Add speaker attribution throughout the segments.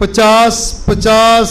Speaker 1: 50-50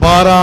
Speaker 1: 12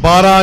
Speaker 1: 12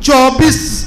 Speaker 1: 24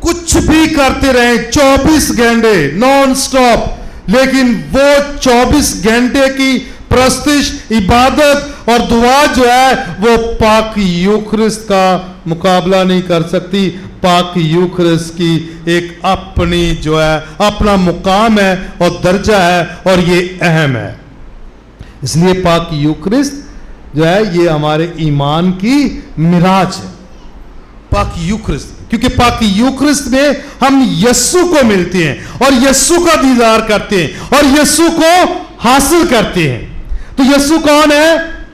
Speaker 1: کچھ بھی کرتے رہیں 24 گھنٹے نان سٹاپ، لیکن وہ 24 گھنٹے کی پرستش، عبادت اور دعا جو ہے وہ پاک یوکرست کا مقابلہ نہیں کر سکتی. پاک یوکرست کی ایک اپنی جو ہے اپنا مقام ہے اور درجہ ہے اور یہ اہم ہے. اس لیے پاک یوکرست جو ہے یہ ہمارے ایمان کی معراج ہے. پاک یوکرست، کیونکہ پاک یوکرست میں ہم یسوع کو ملتے ہیں اور یسوع کا دیدار کرتے ہیں اور یسوع کو حاصل کرتے ہیں. تو یسوع کون ہے؟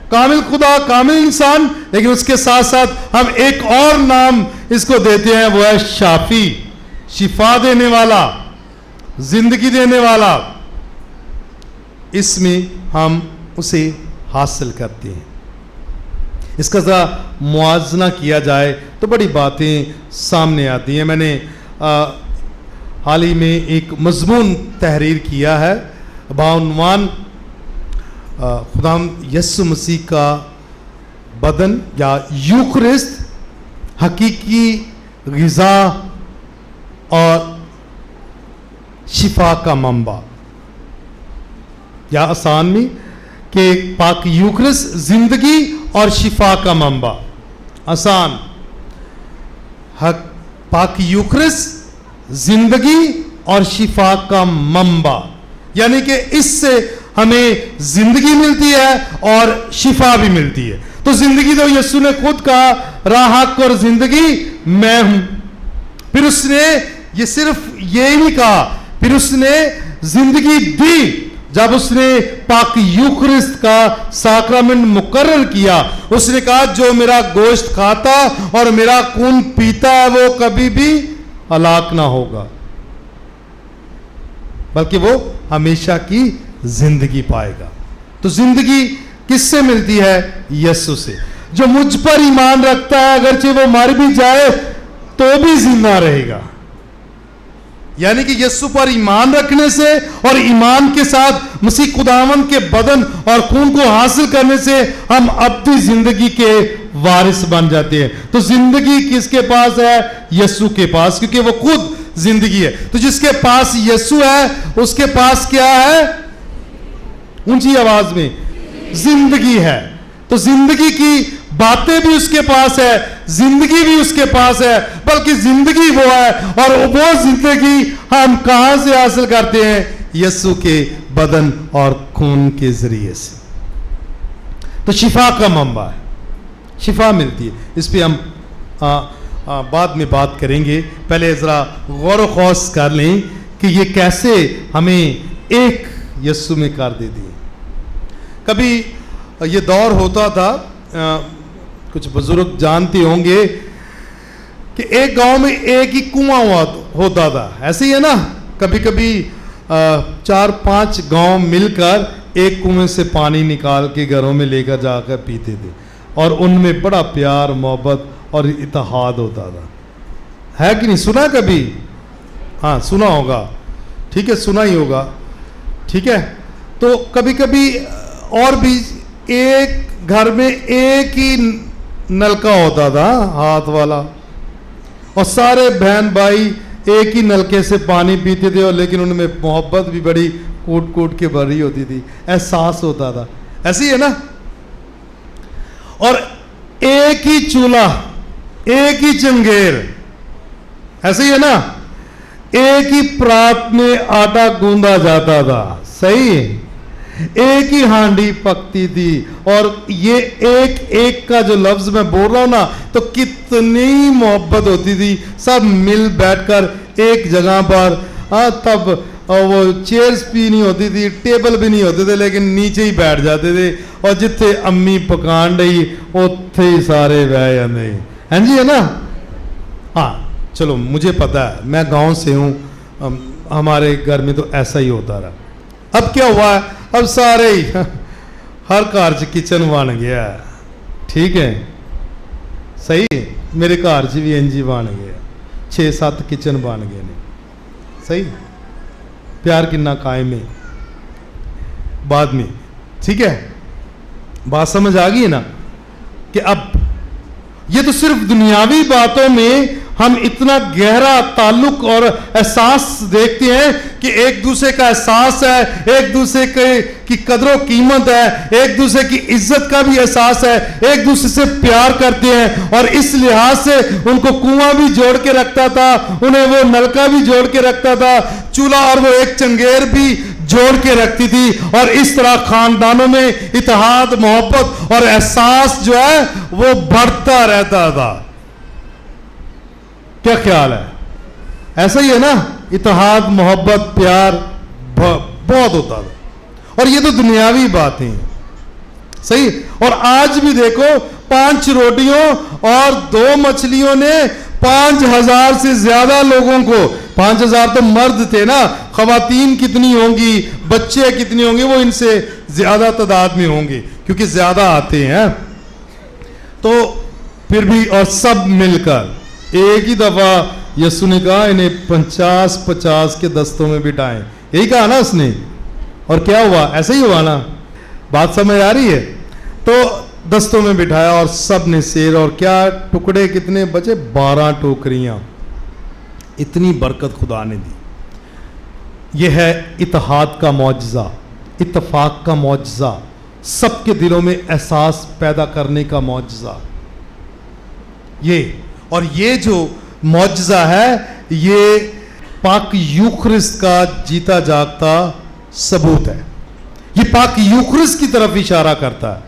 Speaker 1: کامل خدا، کامل انسان، لیکن اس کے ساتھ ساتھ ہم ایک اور نام اس کو دیتے ہیں، وہ ہے شافی، شفا دینے والا، زندگی دینے والا. اس میں ہم اسے حاصل کرتے ہیں. اس کا ذرا موازنہ کیا جائے تو بڑی باتیں سامنے آتی ہیں. میں نے حال ہی میں ایک مضمون تحریر کیا ہے بعنوان خداوند یسوع مسیح کا بدن یا یوکرست حقیقی غذا اور شفا کا منبع، یا آسان میں کہ پاک یوکرست زندگی اور شفا کا منبع. آسان، پاک یوکرست زندگی اور شفا کا منبع، یعنی کہ اس سے ہمیں زندگی ملتی ہے اور شفا بھی ملتی ہے. تو زندگی تو یسوع نے خود کہا، راہ، حق اور زندگی میں ہوں. پھر اس نے یہ صرف یہ نہیں کہا، پھر اس نے زندگی دی. جب اس نے پاک یوکرست کا ساکرامنٹ مقرر کیا، اس نے کہا جو میرا گوشت کھاتا اور میرا خون پیتا ہے وہ کبھی بھی ہلاک نہ ہوگا، بلکہ وہ ہمیشہ کی زندگی پائے گا. تو زندگی کس سے ملتی ہے؟ یسوع سے. جو مجھ پر ایمان رکھتا ہے اگرچہ وہ مر بھی جائے تو بھی زندہ رہے گا. یعنی کہ یسوع پر ایمان رکھنے سے اور ایمان کے ساتھ مسیح خداوند کے بدن اور خون کو حاصل کرنے سے ہم ابدی زندگی کے وارث بن جاتے ہیں. تو زندگی کس کے پاس ہے؟ یسوع کے پاس، کیونکہ وہ خود زندگی ہے. تو جس کے پاس یسوع ہے اس کے پاس کیا ہے؟ اونچی آواز میں، زندگی ہے. تو زندگی کی باتیں بھی اس کے پاس ہے، زندگی بھی اس کے پاس ہے، بلکہ زندگی وہ ہے. اور وہ زندگی ہم کہاں سے حاصل کرتے ہیں؟ یسوع کے بدن اور خون کے ذریعے سے. تو شفا کا منبع ہے، شفا ملتی ہے. اس پہ ہم بعد میں بات کریں گے. پہلے ذرا غور و خوض کر لیں کہ یہ کیسے ہمیں ایک یسوع میں کر دیتی ہے. کبھی یہ دور ہوتا تھا، کچھ بزرگ جانتے ہوں گے کہ ایک گاؤں میں ایک ہی کنواں ہوتا تھا. ایسے ہی ہے نا، کبھی کبھی 4-5 گاؤں مل کر ایک کنویں سے پانی نکال کے گھروں میں لے کر جا کر پیتے تھے، اور ان میں بڑا پیار، محبت اور اتحاد ہوتا تھا. ہے کہ نہیں؟ سنا کبھی؟ ہاں سنا ہوگا، ٹھیک ہے، سنا ہی ہوگا، ٹھیک ہے. تو کبھی کبھی اور بھی ایک گھر میں ایک ہی نلکا ہوتا تھا ہاتھ والا، اور سارے بہن بھائی ایک ہی نلکے سے پانی پیتے تھے، اور لیکن ان میں محبت بھی بڑی کوٹ کوٹ کے بھری ہوتی تھی، احساس ہوتا تھا. ایسی ہے نا. اور ایک ہی چولہا، ایک ہی چنگیر، ایسے ہی ہے نا. ایک ہی پرات میں آٹا گوندا جاتا تھا، صحیح، ایک ہی ہانڈی پکتی تھی. اور یہ ایک ایک کا جو لفظ میں بول رہا ہوں نا، تو کتنی محبت ہوتی تھی. سب مل بیٹھ کر ایک جگہ پر، تب وہ چیئرز بھی نہیں ہوتی تھی، ٹیبل بھی نہیں ہوتے تھے، لیکن نیچے ہی بیٹھ جاتے تھے، اور جتنے امی پکان رہی اتنے ہی سارے بہ جاتے. ہاں جی، ہے نا. ہاں چلو، مجھے پتا ہے، میں گاؤں سے ہوں، ہمارے گھر میں تو ایسا ہی ہوتا رہا. اب کیا ہوا ہے؟ اب سارے ہی ہر گھر چ کچن بن گیا ہے، ٹھیک ہے، صحیح. میرے گھر چ بھی انجی بن گیا، 6-7 کچن بن گئے نے، صحیح. پیار کنا قائم ہے بعد میں، ٹھیک ہے. بات سمجھ آ گئی ہے نا کہ اب یہ تو صرف دنیاوی باتوں میں ہم اتنا گہرا تعلق اور احساس دیکھتے ہیں کہ ایک دوسرے کا احساس ہے, ایک دوسرے کی قدر و قیمت ہے, ایک دوسرے کی عزت کا بھی احساس ہے, ایک دوسرے سے پیار کرتے ہیں. اور اس لحاظ سے ان کو کنواں بھی جوڑ کے رکھتا تھا, انہیں وہ نلکا بھی جوڑ کے رکھتا تھا, چولہا اور وہ ایک چنگیر بھی جوڑ کے رکھتی تھی. اور اس طرح خاندانوں میں اتحاد, محبت اور احساس جو ہے وہ بڑھتا رہتا تھا. کیا خیال ہے؟ ایسا ہی ہے نا, اتحاد, محبت, پیار بہت ہوتا تھا. اور یہ تو دنیاوی باتیں ہیں, صحیح. اور آج بھی دیکھو 5 روٹیوں اور 2 مچھلیوں نے 5000 سے زیادہ لوگوں کو, 5000 تو مرد تھے نا, خواتین کتنی ہوں گی, بچے کتنی ہوں گے, وہ ان سے زیادہ تعداد میں ہوں گے کیونکہ زیادہ آتے ہیں. تو پھر بھی اور سب مل کر ایک ہی دفعہ یسوع نے کہا انہیں 50 کے دستوں میں بٹھائیں. یہی کہا نا اس نے, اور کیا ہوا؟ ایسا ہی ہوا نا. بات سمجھ آ رہی ہے؟ تو دستوں میں بٹھایا اور سب نے سیر, اور کیا ٹکڑے کتنے بچے؟ 12 ٹوکریاں. اتنی برکت خدا نے دی. یہ ہے اتحاد کا معجزہ, اتفاق کا معجزہ, سب کے دلوں میں احساس پیدا کرنے کا معجزہ. اور یہ جو معجزہ ہے یہ پاک یوخرست کا جیتا جاگتا ثبوت ہے. یہ پاک یوخرست کی طرف اشارہ کرتا ہے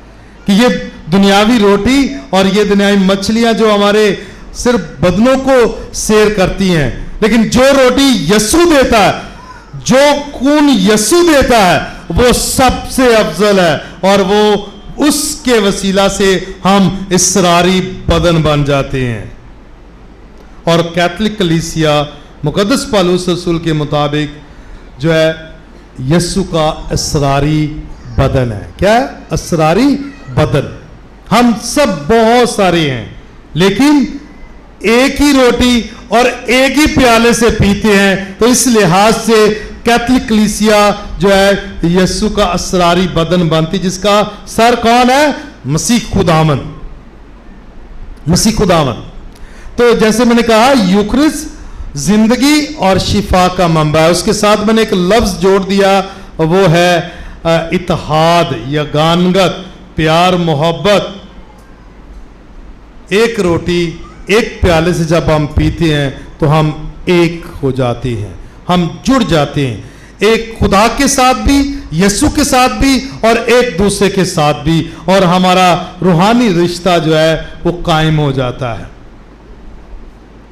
Speaker 1: کہ یہ دنیاوی روٹی اور یہ دنیاوی مچھلیاں جو ہمارے صرف بدنوں کو سیر کرتی ہیں, لیکن جو روٹی یسوع دیتا ہے, جو خون یسوع دیتا ہے, وہ سب سے افضل ہے. اور وہ اس کے وسیلہ سے ہم اسراری بدن بن جاتے ہیں. اور کیتھولک کلیسیا مقدس پالوس رسول کے مطابق جو ہے یسوع کا اسراری بدن ہے. کیا ہے؟ اسراری بدن. ہم سب بہت سارے ہیں لیکن ایک ہی روٹی اور ایک ہی پیالے سے پیتے ہیں. تو اس لحاظ سے کیتھولک کلیسیا جو ہے یسوع کا اسراری بدن بنتی, جس کا سر کون ہے؟ مسیح خداوند. مسیح خداوند. تو جیسے میں نے کہا یوخرست زندگی اور شفا کا منبع ہے. اس کے ساتھ میں نے ایک لفظ جوڑ دیا, وہ ہے اتحاد یا گانگت, پیار, محبت. ایک روٹی ایک پیالے سے جب ہم پیتے ہیں تو ہم ایک ہو جاتے ہیں, ہم جڑ جاتے ہیں, ایک خدا کے ساتھ بھی, یسوع کے ساتھ بھی, اور ایک دوسرے کے ساتھ بھی, اور ہمارا روحانی رشتہ جو ہے وہ قائم ہو جاتا ہے.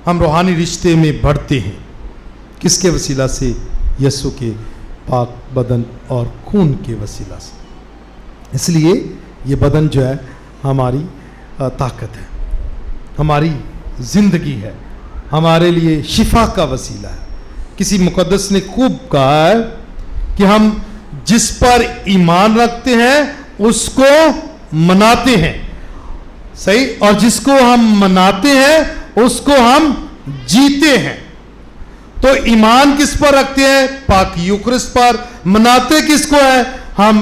Speaker 1: ہم روحانی رشتے میں بڑھتے ہیں. کس کے وسیلہ سے؟ یسوع کے پاک بدن اور خون کے وسیلہ سے. اس لیے یہ بدن جو ہے ہماری طاقت ہے, ہماری زندگی ہے, ہمارے لیے شفا کا وسیلہ ہے. کسی مقدس نے خوب کہا ہے کہ ہم جس پر ایمان رکھتے ہیں اس کو مناتے ہیں, صحیح, اور جس کو ہم مناتے ہیں اس کو ہم جیتے ہیں. تو ایمان کس پر رکھتے ہیں؟ پاک یوخرست پر. مناتے کس کو ہے؟ ہم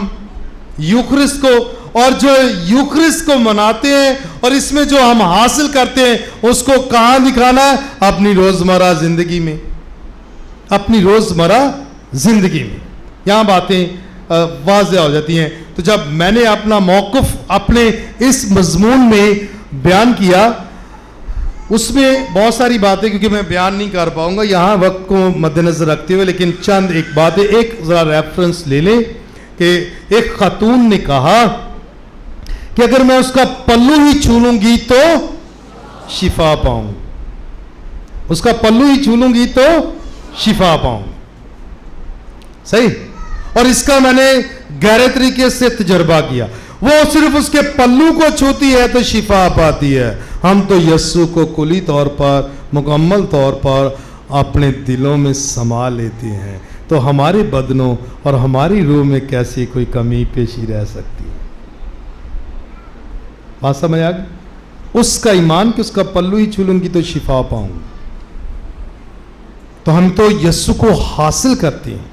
Speaker 1: یوخرست کو. اور جو یوخرست کو مناتے ہیں اور اس میں جو ہم حاصل کرتے ہیں اس کو کہاں دکھانا ہے؟ اپنی روزمرہ زندگی میں. اپنی روزمرہ زندگی میں یہاں باتیں واضح ہو جاتی ہیں. تو جب میں نے اپنا موقف اپنے اس مضمون میں بیان کیا, اس میں بہت ساری باتیں کیونکہ میں بیان نہیں کر پاؤں گا یہاں وقت کو مد نظر رکھتے ہوئے, لیکن چند ایک باتیں, ایک ذرا ریفرنس لے لیں کہ ایک خاتون نے کہا کہ اگر میں اس کا پلو ہی چھو لوں گی تو شفا پاؤں, اس کا پلو ہی چھو لوں گی تو شفا پاؤں. صحیح. اور اس کا میں نے گہرے طریقے سے تجربہ کیا. وہ صرف اس کے پلو کو چھوتی ہے تو شفا پاتی ہے. ہم تو یسوع کو کلی طور پر, مکمل طور پر اپنے دلوں میں سما لیتے ہیں, تو ہمارے بدنوں اور ہماری روح میں کیسی کوئی کمی پیشی رہ سکتی ہے؟ بات سمجھ آ گئی؟ اس کا ایمان کہ اس کا پلو ہی چھو لوں گی تو شفا پاؤں گی. تو ہم تو یسوع کو حاصل کرتے ہیں,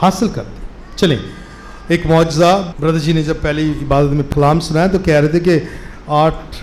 Speaker 1: حاصل کرتے ہیں. چلیں, ایک معجزہ برادر جی نے جب پہلی عبادت میں کلام سنایا تو کہہ رہے تھے کہ 8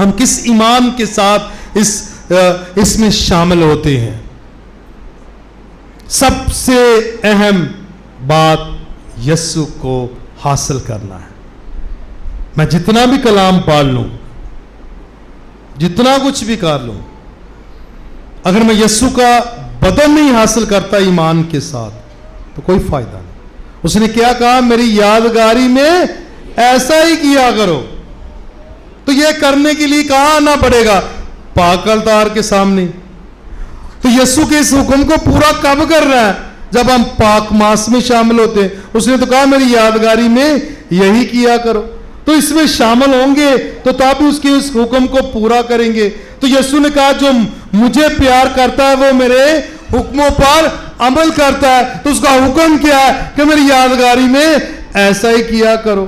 Speaker 1: ہم کس ایمان کے ساتھ اس میں شامل ہوتے ہیں. سب سے اہم بات یسوع کو حاصل کرنا ہے. میں جتنا بھی کلام پڑھ لوں, جتنا کچھ بھی کر لوں, اگر میں یسوع کا بدن نہیں حاصل کرتا ایمان کے ساتھ تو کوئی فائدہ نہیں. اس نے کیا کہا؟ میری یادگاری میں ایسا ہی کیا کرو. تو یہ کرنے کے لیے کہاں آنا پڑے گا؟ پاک الطار کے سامنے. تو یسوع کے اس حکم کو پورا کب کر رہا ہے؟ جب ہم پاک ماس میں شامل ہوتے ہیں. اس نے تو کہا میری یادگاری میں یہی کیا کرو. تو اس میں شامل ہوں گے تو تب اس کے اس حکم کو پورا کریں گے. تو یسوع نے کہا جو مجھے پیار کرتا ہے وہ میرے حکموں پر عمل کرتا ہے. تو اس کا حکم کیا ہے؟ کہ میری یادگاری میں ایسا ہی کیا کرو.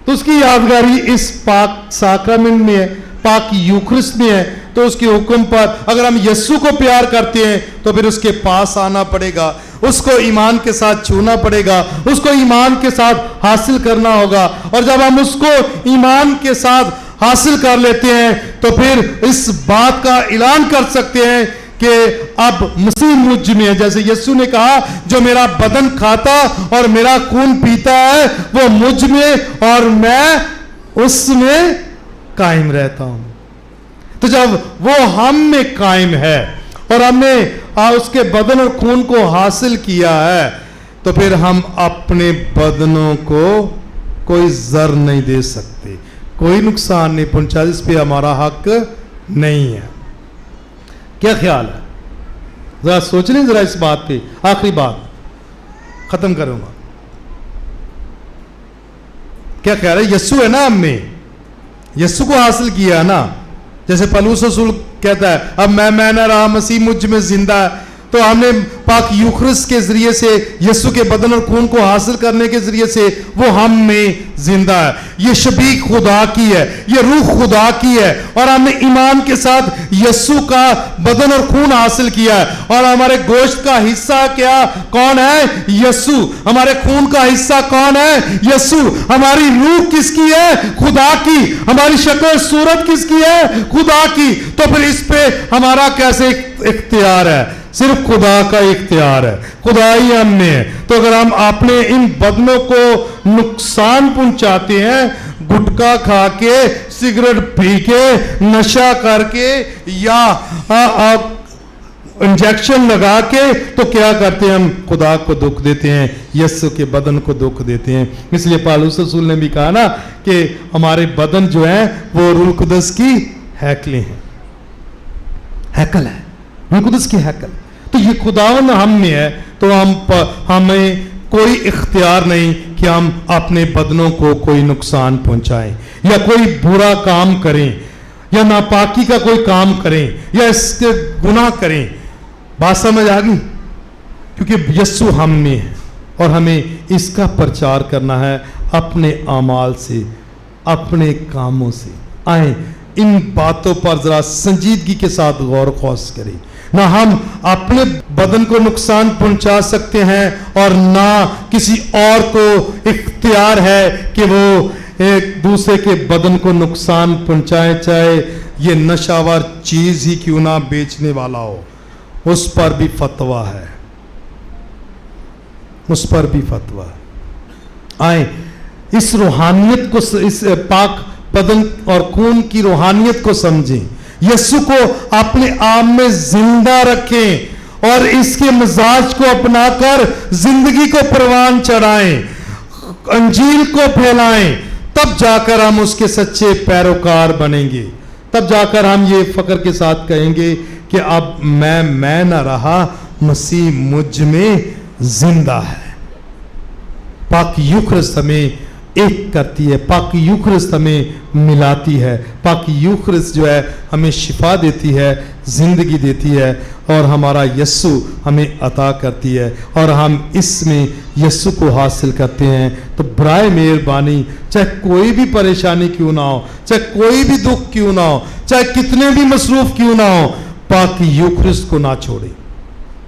Speaker 1: تو اس کی یادگاری اس پاک ساکرامنٹ میں ہے, پاک یوکرسٹ میں ہے. تو اس کے حکم پر اگر ہم یسوع کو پیار کرتے ہیں تو پھر اس کے پاس آنا پڑے گا, اس کو ایمان کے ساتھ چھونا پڑے گا, اس کو ایمان کے ساتھ حاصل کرنا ہوگا. اور جب ہم اس کو ایمان کے ساتھ حاصل کر لیتے ہیں تو پھر اس بات کا اعلان کر سکتے ہیں کہ اب مسیح مجھ میں ہے. جیسے یسوع نے کہا جو میرا بدن کھاتا اور میرا خون پیتا ہے وہ مجھ میں اور میں اس میں قائم رہتا ہوں. تو جب وہ ہم میں قائم ہے اور ہم نے اس کے بدن اور خون کو حاصل کیا ہے تو پھر ہم اپنے بدنوں کو کوئی زر نہیں دے سکتے, کوئی نقصان نہیں پہنچا, اس پہ ہمارا حق نہیں ہے. کیا خیال ہے؟ ذرا سوچ لیں ذرا اس بات پہ. آخری بات ختم کروں گا. کیا خیال ہے؟ یسوع ہے نا ہم میں, یسوع کو حاصل کیا ہے نا. جیسے پولس رسول کہتا ہے اب میں نہ رہا مسیح مجھ میں زندہ ہے. تو ہم نے پاک یوکرس کے ذریعے سے یسوع کے بدن اور خون کو حاصل کرنے کے ذریعے سے وہ ہم میں زندہ ہے. یہ شبیہ خدا کی ہے, یہ روح خدا کی ہے, اور ہم نے ایمان کے ساتھ یسوع کا بدن اور خون حاصل کیا ہے. اور ہمارے گوشت کا حصہ کیا کون ہے؟ یسوع. ہمارے خون کا حصہ کون ہے؟ یسوع. ہماری روح کس کی ہے؟ خدا کی. ہماری شکل صورت کس کی ہے؟ خدا کی. تو پھر اس پہ ہمارا کیسے اختیار ہے؟ صرف خدا کا اختیار ہے, خدا ہی ہم میں ہے. تو اگر ہم اپنے ان بدنوں کو نقصان پہنچاتے ہیں, گٹکا کھا کے, سگریٹ پی کے, نشہ کر کے یا انجیکشن لگا کے, تو کیا کرتے ہیں؟ ہم خدا کو دکھ دیتے ہیں, یسوع کے بدن کو دکھ دیتے ہیں. اس لیے پالوس رسول نے بھی کہا نا کہ ہمارے بدن جو ہیں وہ روح القدس کی ہیکلیں ہیں, ہیکل ہے, روح القدس کی ہیکل. تو یہ خداوند ہم میں ہے تو ہمیں کوئی اختیار نہیں کہ ہم اپنے بدنوں کو کوئی نقصان پہنچائیں یا کوئی برا کام کریں یا ناپاکی کا کوئی کام کریں یا اس کے گناہ کریں. بات سمجھ آ گئی؟ کیونکہ یسوع ہم میں ہے اور ہمیں اس کا پرچار کرنا ہے اپنے اعمال سے, اپنے کاموں سے. آئیں ان باتوں پر ذرا سنجیدگی کے ساتھ غور و خوض کریں. نہ ہم اپنے بدن کو نقصان پہنچا سکتے ہیں اور نہ کسی اور کو اختیار ہے کہ وہ ایک دوسرے کے بدن کو نقصان پہنچائے, چاہے یہ نشاور چیز ہی کیوں نہ بیچنے والا ہو. اس پر بھی فتویٰ ہے, اس پر بھی فتویٰ ہے. آئیں اس روحانیت کو, اس پاک بدن اور خون کی روحانیت کو سمجھیں, یسوع کو اپنے آپ میں زندہ رکھیں اور اس کے مزاج کو اپنا کر زندگی کو پروان چڑھائیں, انجیل کو پھیلائیں. تب جا کر ہم اس کے سچے پیروکار بنیں گے. تب جا کر ہم یہ فخر کے ساتھ کہیں گے کہ اب میں نہ رہا, مسیح مجھ میں زندہ ہے. پاک یوکرست ہمیں ایک کرتی ہے, پاک یوکرست ہمیں ملاتی ہے, پاک یوکرست جو ہے ہمیں شفا دیتی ہے, زندگی دیتی ہے, اور ہمارا یسوع ہمیں عطا کرتی ہے, اور ہم اس میں یسوع کو حاصل کرتے ہیں. تو برائے مہربانی چاہے کوئی بھی پریشانی کیوں نہ ہو, چاہے کوئی بھی دکھ کیوں نہ ہو, چاہے کتنے بھی مصروف کیوں نہ ہو, پاک یوکرست کو نہ چھوڑیں,